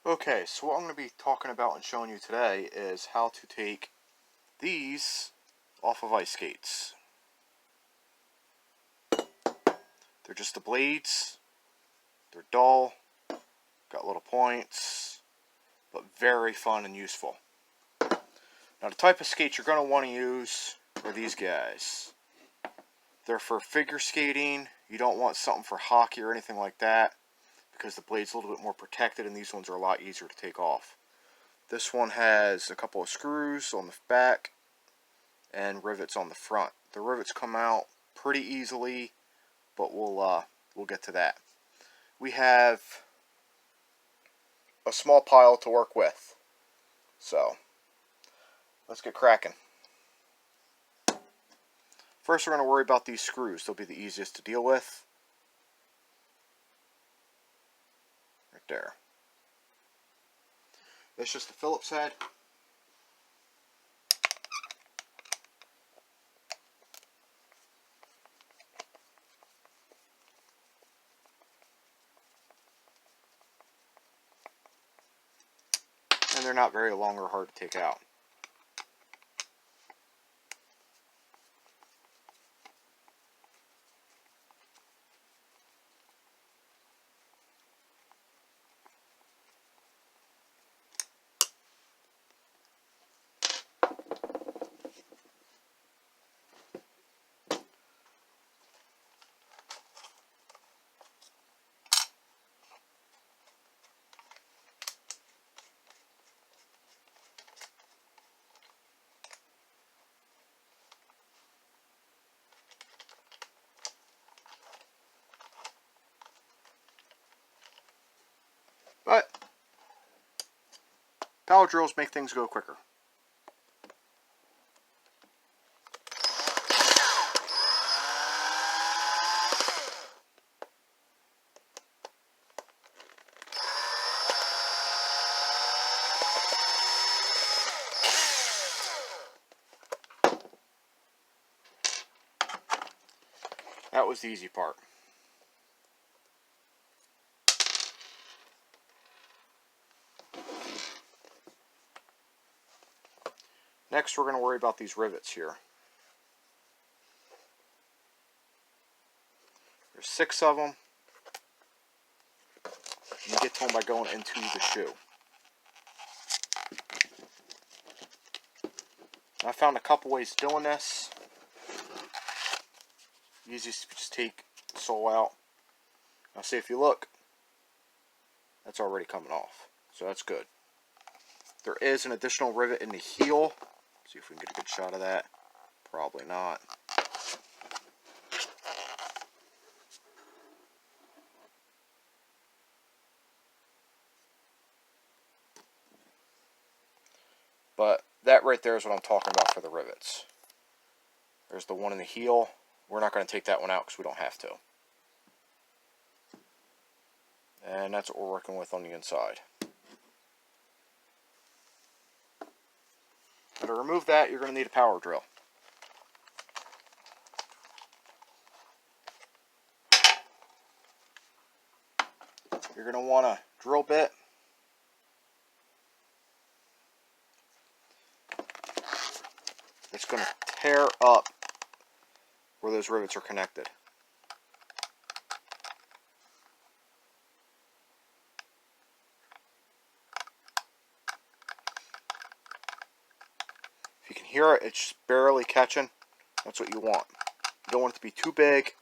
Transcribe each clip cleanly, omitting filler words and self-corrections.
Okay, so what I'm going to be talking about and showing you today is how to take these off of ice skates. They're just the blades. They're dull, got little points, but very fun and useful. Now the type of skates you're going to want to use are these guys. They're for figure skating. You don't want something for hockey or anything like that, because the blade's a little bit more protected and these ones are a lot easier to take off. This one has a couple of screws on the back and rivets on the front. The rivets come out pretty easily, but we'll get to that. We have a small pile to work with, so let's get cracking. First, we're going to worry about these screws. They'll be the easiest to deal with. Right there. That's just the Phillips head. And they're not very long or hard to take out. But power drills make things go quicker. That was the easy part. Next, we're going to worry about these rivets here. There's 6 of them. You get to them by going into the shoe. I found a couple ways of doing this. Easiest to just take the sole out. Now see, if you look, that's already coming off. So that's good. There is an additional rivet in the heel. See if we can get a good shot of that. Probably not. But that right there is what I'm talking about for the rivets. There's the one in the heel. We're not going to take that one out because we don't have to. And that's what we're working with on the inside. Now to remove that, you're going to need a power drill. You're going to want a drill bit. It's going to tear up where those rivets are connected. If you can hear it, it's just barely catching. That's what you want. You don't want it to be too big,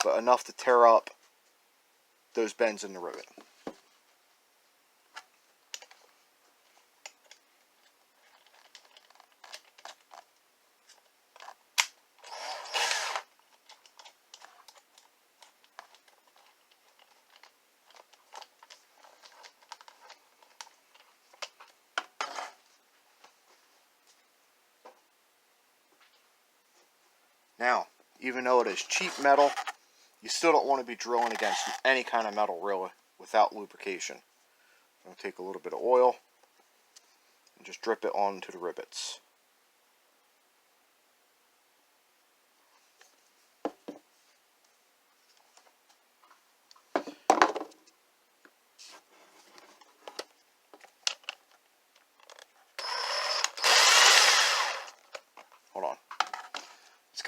but enough to tear up those bends in the rivet. Now, even though it is cheap metal, you still don't want to be drilling against any kind of metal really without lubrication. I'm going to take a little bit of oil and just drip it onto the rivets.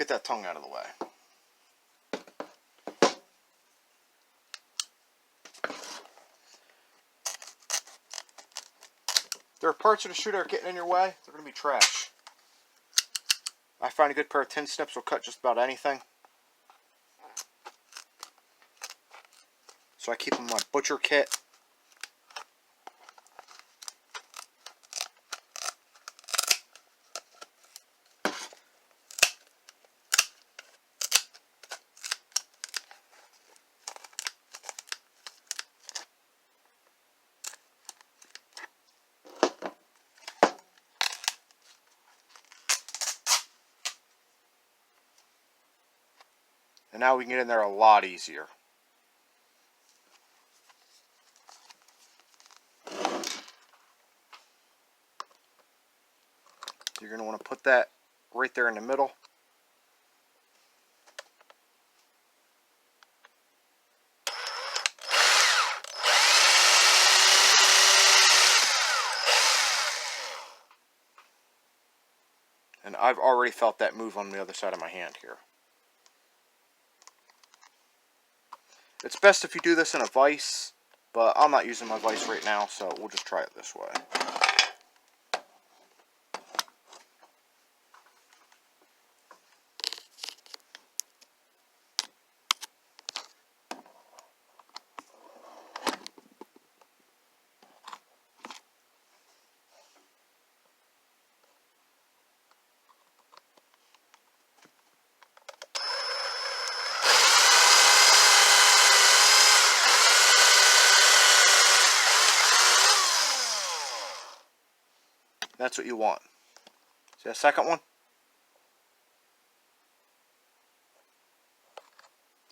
get that tongue out of the way. There are parts of the shoe that are getting in your way, they're going to be trash. I find a good pair of tin snips will cut just about anything. So I keep them in my butcher kit. And now we can get in there a lot easier. You're going to want to put that right there in the middle. And I've already felt that move on the other side of my hand here. It's best if you do this in a vise, but I'm not using my vise right now, so we'll just try it this way. That's what you want. See that second one?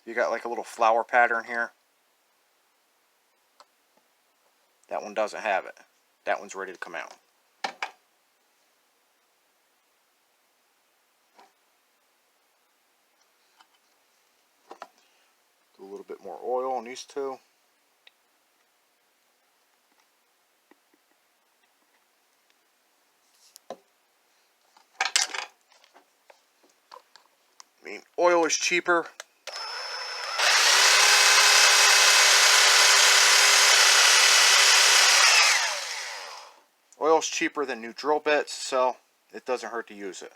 You got like a little flower pattern here. That one doesn't have it. That one's ready to come out. Do a little bit more oil on these two. I mean, oil is cheaper. Oil's cheaper than new drill bits, so it doesn't hurt to use it.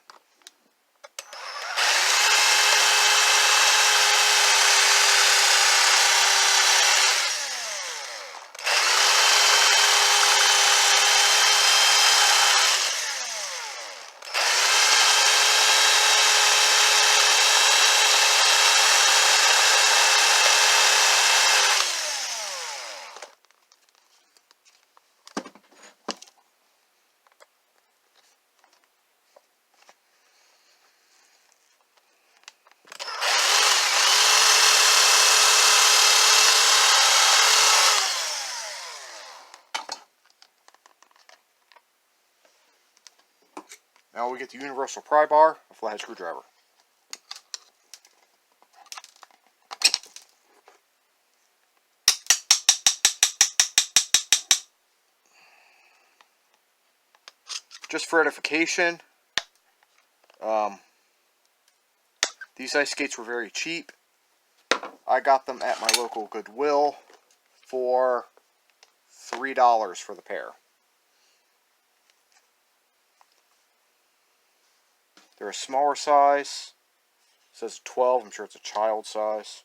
Now we get the universal pry bar, a flathead screwdriver. Just for edification, these ice skates were very cheap. I got them at my local Goodwill for $3 for the pair. They're a smaller size. It says 12. I'm sure it's a child size.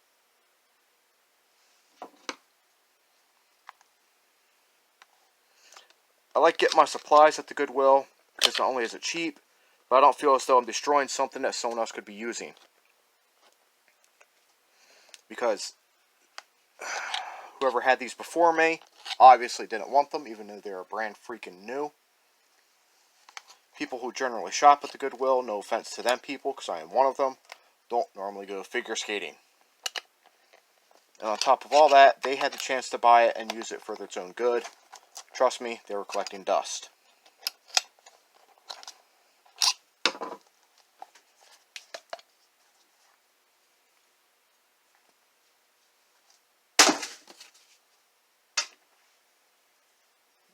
I like getting my supplies at the Goodwill because not only is it cheap, but I don't feel as though I'm destroying something that someone else could be using. Because whoever had these before me obviously didn't want them, even though they're brand freaking new. People who generally shop at the Goodwill, no offense to them people, because I am one of them, don't normally go figure skating. And on top of all that, they had the chance to buy it and use it for its own good. Trust me, they were collecting dust.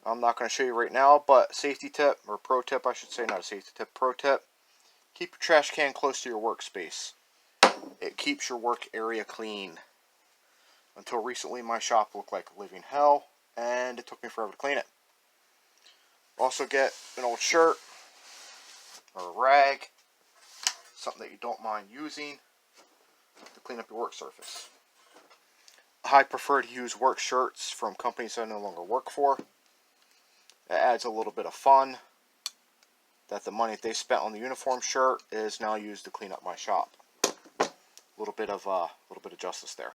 I'm not going to show you right now, but safety tip, or pro tip I should say, not a safety tip, pro tip. Keep your trash can close to your workspace. It keeps your work area clean. Until recently, my shop looked like a living hell, and it took me forever to clean it. Also get an old shirt or a rag, something that you don't mind using to clean up your work surface. I prefer to use work shirts from companies I no longer work for. It adds a little bit of fun that the money they spent on the uniform shirt is now used to clean up my shop. A little bit of justice there.